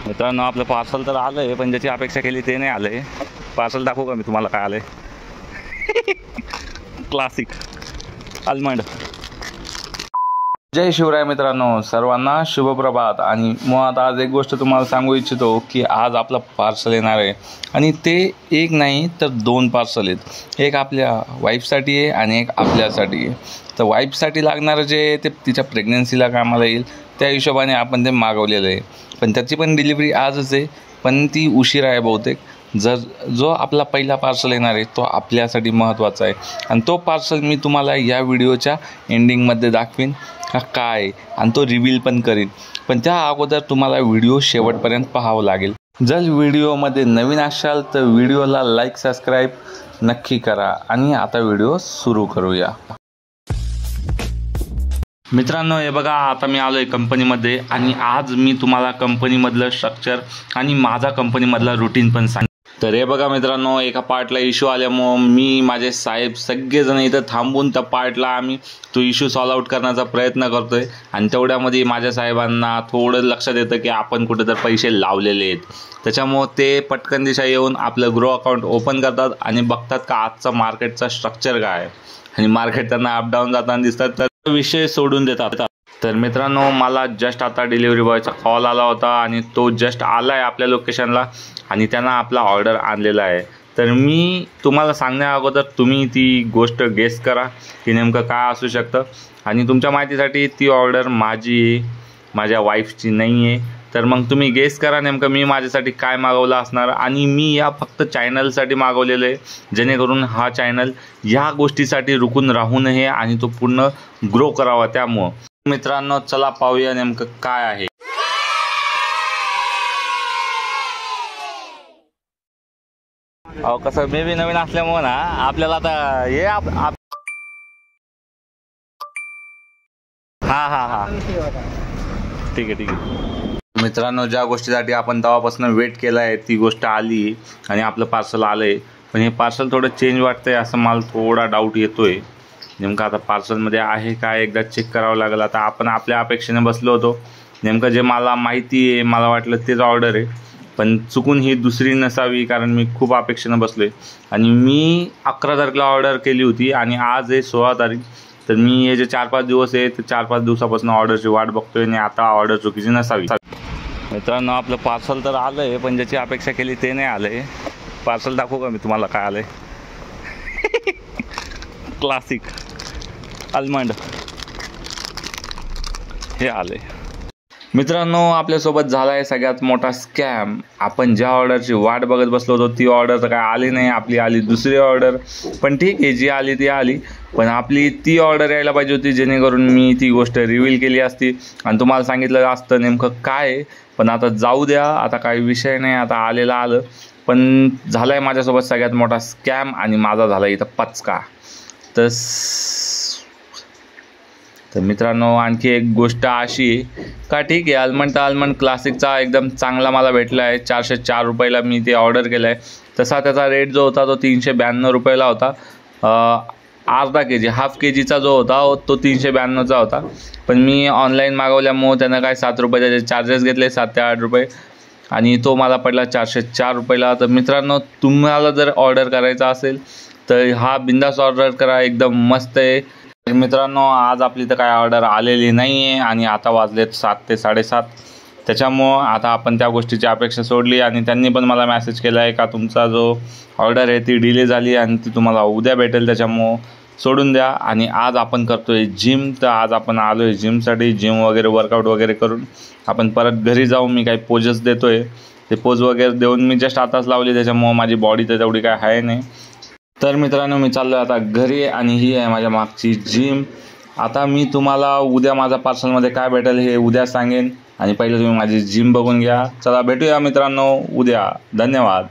मित्रांनो आपलं पार्सल तर आलं आहे, पण ज्याची अपेक्षा केली ते नाही आलं आहे. पार्सल दाखवू का मी तुम्हाला काय आलं आहे? Classic almond. जय शिवराय मित्रांनो, सर्वांना शुभप्रभात. आणि मुळात आज एक गोष्ट तुम्हाला सांगू इच्छितो की आज आपलं पार्सल येणार आहे आणि ते एक नाही तर 2 पार्सल आहेत. एक आपल्या वाईफसाठी आहे आणि एक आपल्यासाठी आहे. तर वाईफसाठी लागणारं जे ते तिच्या प्रेग्नन्सीला कामाला येईल त्या हिशोबाने आपण ते मागवलेलं आहे. पण त्याची पण डिलिव्हरी आजच आहे, पण ती उशीर आहे बहुतेक. जो आपला पहिला पार्सल येणार आहे तो आपल्यासाठी महत्त्वाचा आहे आणि तो पार्सल मी तुम्हाला या व्हिडिओच्या एंडिंगमध्ये दाखवीन काय, आणि तो रिव्हील पण करीन. पण त्या अगोदर तुम्हाला व्हिडिओ शेवटपर्यंत पाहावं लागेल. जर व्हिडिओमध्ये नवीन असाल तर व्हिडिओला लाईक सबस्क्राईब नक्की करा. आणि आता व्हिडिओ सुरू करूया. मित्रांनो हे बघा, आता मी आलो आहे कंपनीमध्ये आणि आज मी तुम्हाला कंपनीमधलं स्ट्रक्चर आणि माझा कंपनीमधला रुटीन पण सांग. तर हे बघा मित्रांनो, एका पार्टला इश्यू आल्यामुळं मी माझे साहेब सगळेजण इथं थांबून त्या पार्टला आम्ही तो इश्यू सॉल्व आउट करण्याचा प्रयत्न करतो आहे. आणि तेवढ्यामध्ये माझ्या साहेबांना थोडं लक्षात येतं की आपण कुठं तर पैसे लावलेले आहेत. त्याच्यामुळं ते पटकन दिशा येऊन आपलं ग्रो अकाउंट ओपन करतात आणि बघतात का आजचा मार्केटचा स्ट्रक्चर काय आहे. आणि मार्केट त्यांना अपडाऊन जाताना दिसतात तर विषय सोडून देतात. तर मित्रांनो मला जस्ट आता डिलिव्हरी बॉयचा कॉल आला होता आणि तो जस्ट आला आहे आपल्या लोकेशनला आणि त्यांना आपला ऑर्डर आणलेला आहे. तर मी तुम्हाला सांगण्या अगोदर तुम्ही ती गोष्ट गेस करा की नेमकं काय असू शकतं. आणि तुमच्या माहितीसाठी ती ऑर्डर माझी माझ्या वाईफची नाही आहे. तर मग तुम्ही गेस करा नेमकं मी माझ्यासाठी काय मागवलं असणार. आणि मी या फक्त चॅनलसाठी मागवलेलं आहे, जेणेकरून हा चॅनल ह्या गोष्टीसाठी रुकून राहू नये आणि तो पूर्ण ग्रो करावा. त्यामुळं मित्रांनो चला पाहूया नेमकं काय आहे. अहो कसं मे बी नवीन असल्यामुळे ना आपल्याला आता हे हा ठीक आहे. मित्रांनो ज्या गोष्टीसाठी आपण तेव्हापासून वेट केला आहे ती गोष्ट आली आणि आपलं पार्सल आलं आहे. पण हे पार्सल थोडं चेंज वाटतं आहे असं मला थोडा डाऊट येतो आहे. नेमकं आता पार्सलमध्ये आहे काय एकदा चेक करावं लागेल. आता आपण आपल्या अपेक्षेने बसलो होतो, नेमकं जे मला माहिती आहे मला वाटलं तेच ऑर्डर आहे, पण चुकून ही दुसरी नसावी कारण मी खूप अपेक्षेनं बसलो आहे. आणि मी 11 तारखेला ऑर्डर केली होती आणि आज आहे 16 तारीख. तर मी हे जे 4-5 दिवस आहे ते 4-5 दिवसापासून ऑर्डरची वाट बघतोय आणि आता ऑर्डर चुकीची नसावी. मित्रांनो आपलं पार्सल तर आलं आहे, पण ज्याची अपेक्षा केली ते नाही आलं आहे. पार्सल दाखवू का मी तुम्हाला काय आलं आहे? क्लासिक आल्मंड हे आले. मित्रांनो आपल्यासोबत झाला आहे सगळ्यात मोठा स्कॅम. आपण ज्या ऑर्डरची वाट बघत बसलो होतो ती ऑर्डर तर काय आली नाही, आपली आली दुसरी ऑर्डर. पण ठीक आहे, जी आली ती आली, पण आपली ती ऑर्डर यायला पाहिजे होती जेणेकरून मी ती गोष्ट रिव्हील केली असती आणि तुम्हाला सांगितलं असतं नेमकं काय आहे. पण आता जाऊ द्या, आता काही विषय नाही, आता आलेलं आलं. पण झाला आहे माझ्यासोबत सगळ्यात मोठा स्कॅम आणि माझा झाला इथं पचका. तर मित्रांनो आणखी एक गोष्ट अशी का, ठीक आहे आल्मंड क्लासिकचा एकदम चांगला मला भेटला आहे. 404 रुपयाला मी ते ऑर्डर केलं आहे. तसा त्याचा रेट जो होता तो 392 रुपयाला होता. अर्धा के जी हाफ के जीचा जो होता तो 392चा होता. पण मी ऑनलाईन मागवल्यामुळं त्यानं काय 7 रुपये त्याचे चार्जेस घेतले, 7 ते 8 रुपये, आणि तो मला पडला 404 रुपयाला. तर मित्रांनो तुम्हाला जर ऑर्डर करायचा असेल तर हा बिंदास ऑर्डर करा, एकदम मस्त आहे. मित्रांनो आज आपली तर काय ऑर्डर आलेली नाही आहे आणि आता वाजलेत 7 ते 7:30. त्याच्यामुळं आता आपण त्या गोष्टीची अपेक्षा सोडली आणि त्यांनी पण मला मेसेज केला आहे का तुमचा जो ऑर्डर आहे ती डिले झाली आणि ती तुम्हाला उद्या भेटेल, त्याच्यामुळं सोडून द्या. आणि आज आपण करतो आहे जिम. तर आज आपण आलो आहे जिमसाठी. जिम वगैरे वर्कआउट वगैरे करून आपण परत घरी जाऊ. मी काही पोजेस देतो आहे, ते पोज वगैरे देऊन मी जस्ट आताच लावली, त्याच्यामुळं माझी बॉडी तर तेवढी काय आहे नाही. तर मित्रांनो मी चाललो आता घरी आणि ही आहे माझ्या मागची जिम. आता मी तुम्हाला उद्या माझा पार्सलमध्ये काय भेटेल हे उद्या सांगेन आणि पहिले तुम्ही माझी जिम बघून घ्या. चला भेटूया मित्रांनो उद्या. धन्यवाद.